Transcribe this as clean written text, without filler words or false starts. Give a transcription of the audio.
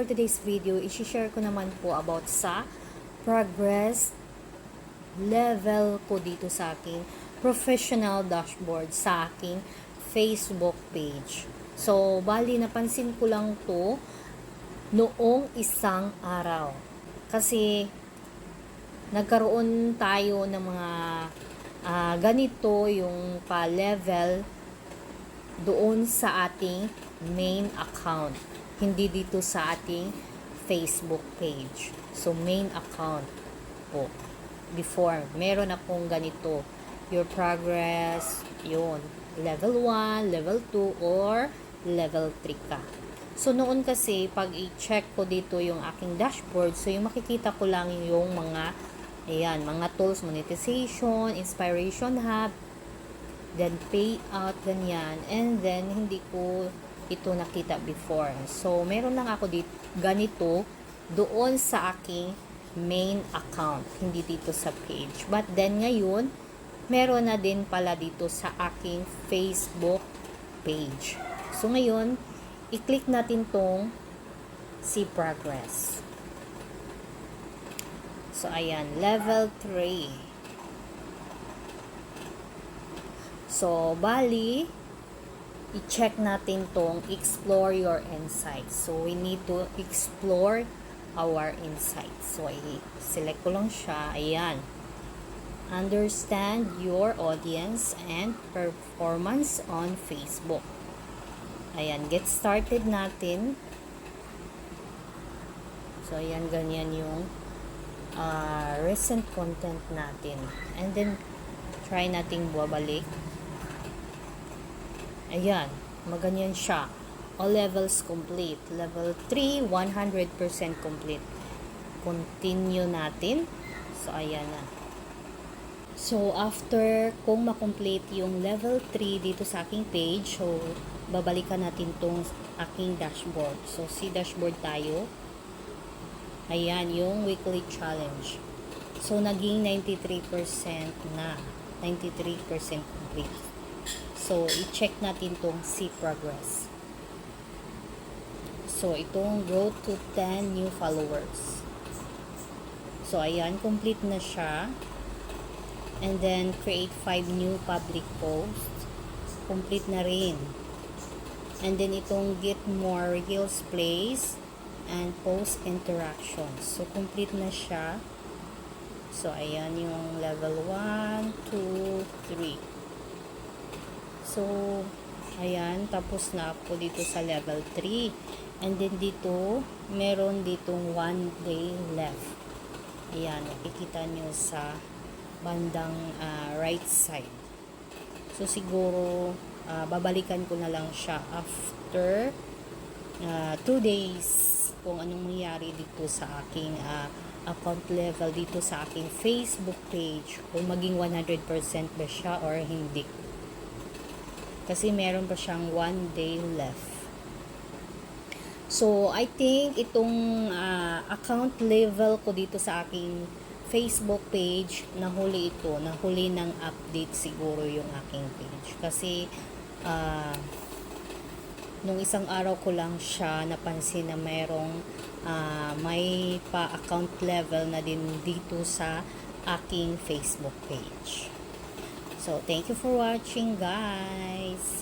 for today's video, i-share ko naman po about sa progress level ko dito sa aking professional dashboard sa aking Facebook page. So, bali napansin ko lang to noong isang araw. Kasi nagkaroon tayo ng mga ganito yung pa-level doon sa ating main account. Hindi dito sa ating Facebook page. So, main account po. Before, meron akong ganito. Your progress, yun. Level 1, level 2, or level 3 ka. So, noon kasi, pag i-check ko dito yung aking dashboard, so yung makikita ko lang yung mga, ayan, mga tools, monetization, inspiration hub, then payout, ganyan. And then, hindi ko ito nakita before. So, meron lang ako dito, ganito, doon sa aking main account. Hindi dito sa page. But then, ngayon, meron na din pala dito sa aking Facebook page. So, ngayon, i-click natin tong see progress. So, ayan, level 3. So, bali, i-check natin tong explore your insights. So, we need to explore our insights. So, i-select ko lang siya. Ayan. Understand your audience and performance on Facebook. Ayan. Get started natin. So, ayan. Ganyan yung recent content natin. And then, try nating babalik. Ayan, maganyan siya. All levels complete. Level 3, 100% complete. Continue natin. So, ayan na. So, after kung makomplete yung level 3 dito sa aking page, so, babalikan natin tong aking dashboard. So, si dashboard tayo. Ayan, yung weekly challenge. So, naging 93% na. 93% complete. So, i-check natin tong see progress. So, itong growth to 10 new followers. So, ayan, complete na siya. And then, create 5 new public posts. Complete na rin. And then, itong get more reels plays and post interactions. So, complete na siya. So, ayan yung level 1, 2, 3. So, ayan, tapos na ako dito sa level 3. And then dito, meron ditong 1 day left. Ayan, nakikita nyo sa bandang right side. So, siguro, babalikan ko na lang siya after 2 days kung anong mangyari dito sa aking account level dito sa aking Facebook page. Kung maging 100% ba siya or hindi. Kasi meron pa siyang 1 day left. So, I think itong account level ko dito sa aking Facebook page, nahuli ito. Nahuli ng update siguro yung aking page. Kasi, nung isang araw ko lang siya napansin na mayroong may pa-account level na din dito sa aking Facebook page. So, thank you for watching, guys.